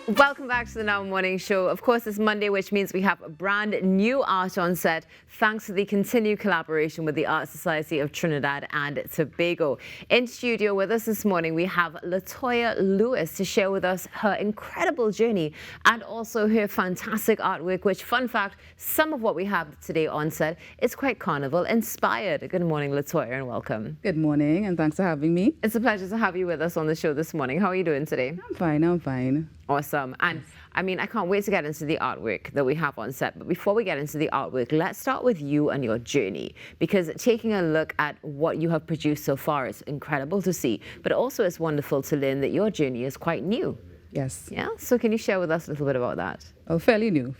Welcome back to the Now Morning Show. Of course, it's Monday, which means we have a brand new art on set, thanks to the continued collaboration with the Art Society of Trinidad and Tobago. In studio with us this morning, we have Latoya Lewis to share with us her incredible journey and also her fantastic artwork, which, fun fact, some of what we have today on set is quite Carnival inspired. Good morning, Latoya, and welcome. Good morning, and thanks for having me. It's a pleasure to have you with us on the show this morning. How are you doing today? I'm fine. Awesome. And I mean, I can't wait to get into the artwork that we have on set. But before we get into the artwork, let's start with you and your journey, because taking a look at what you have produced so far is incredible to see. But also it's wonderful to learn that your journey is quite new. Yes. Yeah. So can you share with us a little bit about that? Oh, fairly new.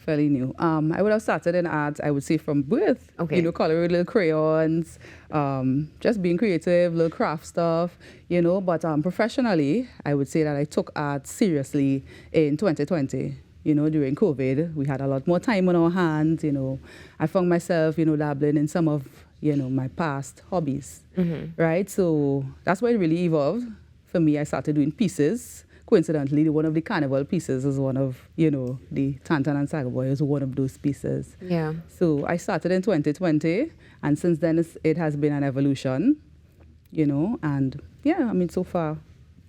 I would have started in art, I would say, from birth. Okay. Coloring with little crayons, just being creative, little craft stuff, But professionally, I would say that I took art seriously in 2020. During COVID, we had a lot more time on our hands. I found myself, dabbling in some of, my past hobbies, right? So that's where it really evolved. For me, I started doing pieces. Coincidentally, one of the Carnival pieces is one of, the Tantan and Sagaboy is one of those pieces. Yeah. So I started in 2020, and since then it has been an evolution, and yeah, so far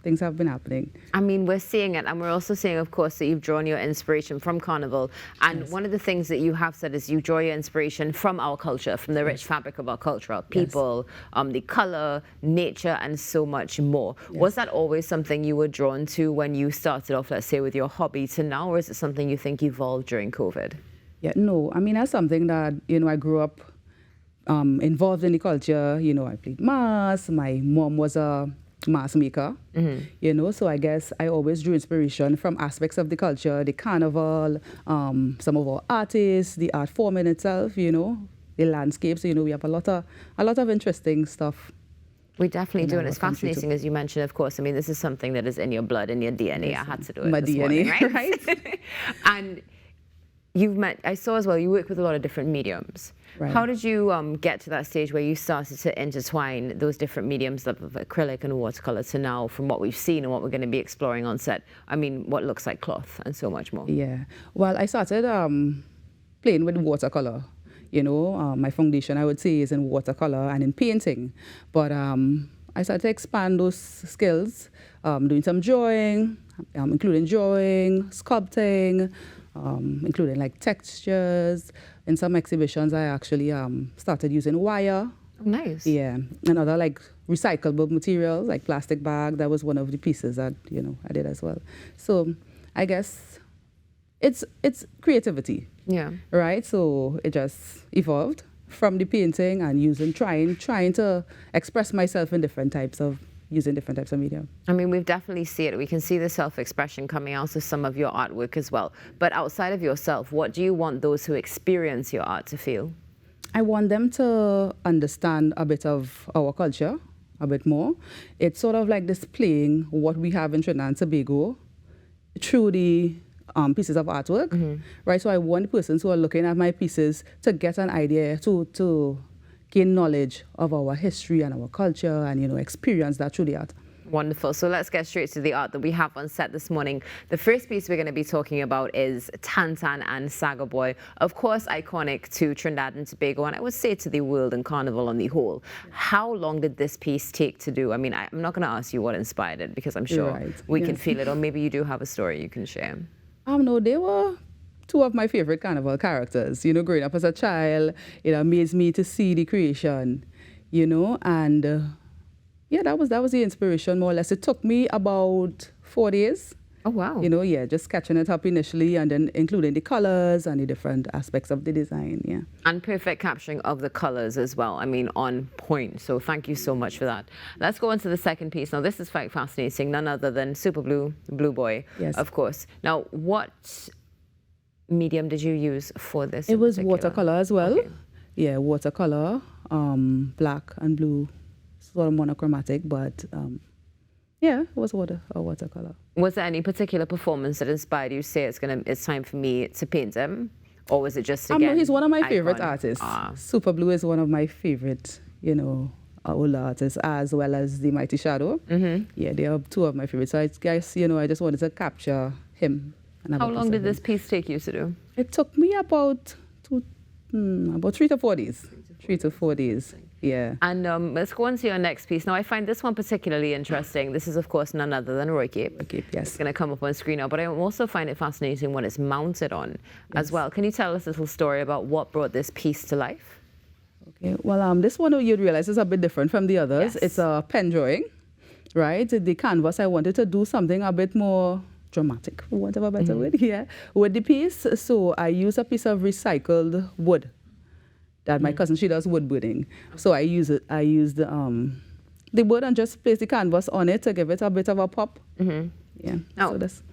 things have been happening. I mean, we're seeing it, and we're also seeing, of course, that you've drawn your inspiration from Carnival. And yes, one of the things that you have said is you draw your inspiration from our culture, from the rich fabric of our culture, our people, the color, nature, and so much more. Yes. Was that always something you were drawn to when you started off, let's say, with your hobby to now, or is it something you think evolved during COVID? Yeah, no, that's something that, I grew up involved in the culture. I played mass. My mom was a mask maker, so I guess I always drew inspiration from aspects of the culture, the carnival, some of our artists, the art form in itself, the landscapes. We have a lot of interesting stuff. We definitely do, and it's fascinating, as you mentioned, of course. This is something that is in your blood, in your DNA. Yes, I had to do it my this DNA, morning, right? And I saw as well, you work with a lot of different mediums. Right. How did you get to that stage where you started to intertwine those different mediums of acrylic and watercolor to now, from what we've seen and what we're going to be exploring on set, what looks like cloth and so much more? Yeah. Well, I started playing with watercolor. My foundation, I would say, is in watercolor and in painting. But I started to expand those skills, doing some drawing, including drawing, sculpting, including like textures. In some exhibitions, I actually started using wire. Oh, nice. Yeah, and other like recyclable materials, like plastic bag. That was one of the pieces that I did as well. So I guess it's creativity. Yeah. Right. So it just evolved from the painting and trying to express myself in using different types of media. We've definitely seen it. We can see the self-expression coming out of some of your artwork as well. But outside of yourself, what do you want those who experience your art to feel? I want them to understand a bit of our culture, a bit more. It's sort of like displaying what we have in Trinidad and Tobago through the pieces of artwork, right? So I want persons who are looking at my pieces to get an idea, to gain knowledge of our history and our culture and, experience that through the art. Wonderful. So let's get straight to the art that we have on set this morning. The first piece we're going to be talking about is Tantan and Sagaboy. Of course, iconic to Trinidad and Tobago, and I would say to the world and Carnival on the whole. How long did this piece take to do? I'm not going to ask you what inspired it, because I'm sure we can feel it, or maybe you do have a story you can share. No, they were two of my favorite Carnival characters. Growing up as a child, it amazed me to see the creation, and yeah, that was the inspiration, more or less. It took me about 4 days. Oh, wow. Just sketching it up initially and then including the colors and the different aspects of the design, yeah. And perfect capturing of the colors as well. On point. So thank you so much for that. Let's go on to the second piece. Now, this is quite fascinating. None other than Super Blue Boy, yes, of course. Now, what medium did you use for this? It was watercolor as well. Okay. Yeah, watercolor, black and blue, sort of monochromatic, but yeah, it was watercolor. Was there any particular performance that inspired you to say it's time for me to paint him? Or was it just, again, he's one of my favorite artists. Super Blue is one of my favorite, old artists, as well as the Mighty Shadow. Yeah, they are two of my favorites. So I guess, I just wanted to capture him another How piece long of did it. this piece take you to do? It took me about 3 to 4 days. 3 to 4 days. Yeah. And let's go on to your next piece. Now, I find this one particularly interesting. This is, of course, none other than Roy Cape. Okay, yes. It's going to come up on screen now, but I also find it fascinating when it's mounted on as well. Can you tell us a little story about what brought this piece to life? Okay, well, this one you'd realize is a bit different from the others. Yes. It's a pen drawing, right? The canvas, I wanted to do something a bit more dramatic, for want of a better word, with the piece. So I use a piece of recycled wood that my cousin, she does woodburning. So I use the wood and just place the canvas on it to give it a bit of a pop. Yeah. Oh. So that's.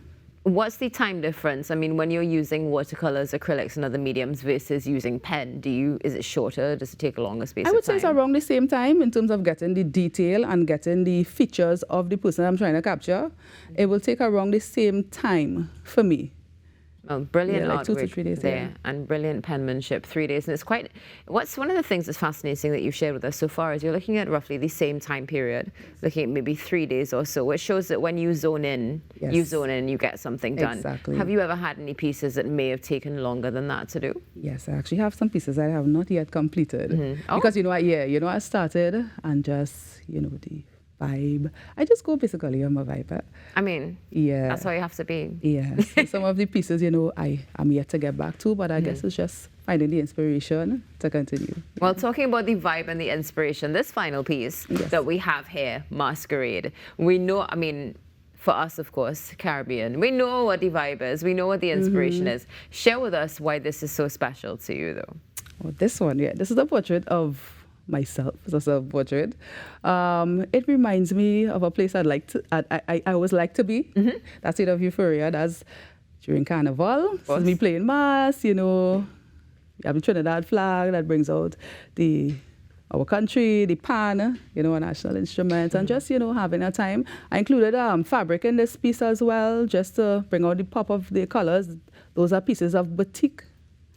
What's the time difference? I mean, when you're using watercolors, acrylics, and other mediums versus using pen, is it shorter? Does it take a longer space of time? I would say it's around the same time in terms of getting the detail and getting the features of the person I'm trying to capture. It will take around the same time for me. Oh, brilliant like artwork 2 to 3 days, there, yeah. and brilliant penmanship, 3 days. And it's quite, what's one of the things that's fascinating that you've shared with us so far is you're looking at roughly the same time period, looking at maybe 3 days or so, which shows that when you zone in, Yes. you get something done. Exactly. Have you ever had any pieces that may have taken longer than that to do? Yes, I actually have some pieces that I have not yet completed. Oh. Because, I started and just, the vibe. I just go basically on my vibe. I mean, Yeah. that's how you have to be. Yes. Some of the pieces, I am yet to get back to, but I guess it's just finding the inspiration to continue. Well, talking about the vibe and the inspiration, this final piece Yes. that we have here, Masquerade, we know, I mean, for us, of course, Caribbean, we know what the vibe is, we know what the inspiration is. Share with us why this is so special to you, though. Oh, this one, this is a portrait of myself. It's a self-portrait. It reminds me of a place I always like to be. That state of euphoria. That's during Carnival. So me playing mass, you have the Trinidad flag that brings out our country, the pan, our national instruments, and just, having a time. I included fabric in this piece as well, just to bring out the pop of the colors. Those are pieces of batik.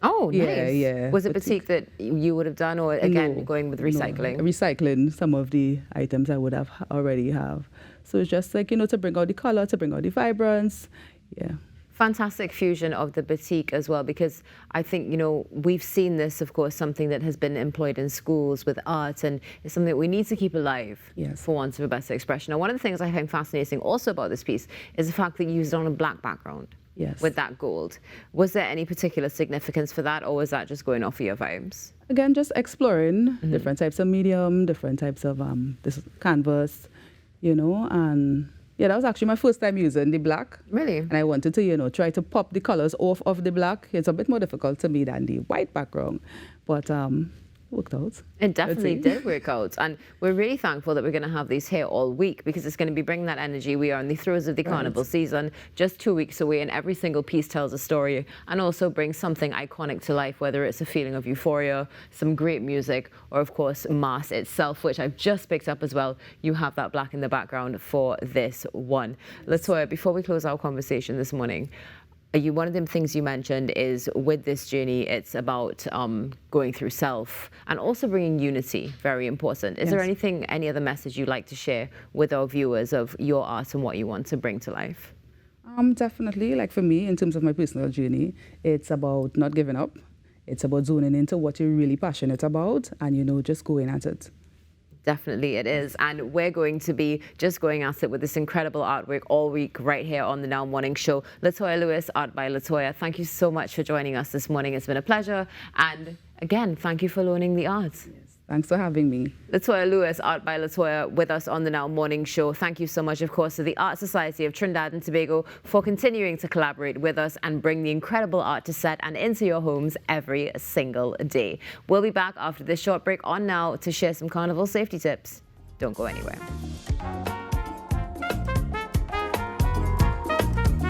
Oh, nice. Yeah. Was it batik that you would have done, or again, No, going with recycling? No, recycling some of the items I would have already have. So it's just like, to bring out the color, to bring out the vibrance. Yeah. Fantastic fusion of the batik as well, because I think, we've seen this, of course, something that has been employed in schools with art, and it's something that we need to keep alive, Yes. for want of a better expression. Now, one of the things I find fascinating also about this piece is the fact that you used it on a black background. Yes. With that gold. Was there any particular significance for that, or was that just going off of your vibes? Again, just exploring different types of medium, different types of this canvas, and that was actually my first time using the black. Really? And I wanted to, try to pop the colors off of the black. It's a bit more difficult to me than the white background, but worked out. It definitely did work out. And we're really thankful that we're going to have these here all week, because it's going to be bringing that energy. We are in the throes of the Carnival season, just 2 weeks away, and every single piece tells a story and also brings something iconic to life, whether it's a feeling of euphoria, some great music, or of course, mass itself, which I've just picked up as well. You have that black in the background for this one. Latoya, before we close our conversation this morning, one of the things you mentioned is with this journey, it's about going through self and also bringing unity, very important. Is there any other message you'd like to share with our viewers of your art and what you want to bring to life? Definitely, like for me, in terms of my personal journey, it's about not giving up. It's about zoning into what you're really passionate about and, just going at it. Definitely it is. And we're going to be just going at it with this incredible artwork all week right here on the Now Morning Show. Latoya Lewis, Art by Latoya, thank you so much for joining us this morning. It's been a pleasure. And again, thank you for loaning the art. Thanks for having me. Latoya Lewis, Art by Latoya, with us on the Now Morning Show. Thank you so much, of course, to the Art Society of Trinidad and Tobago for continuing to collaborate with us and bring the incredible art to set and into your homes every single day. We'll be back after this short break on Now to share some Carnival safety tips. Don't go anywhere.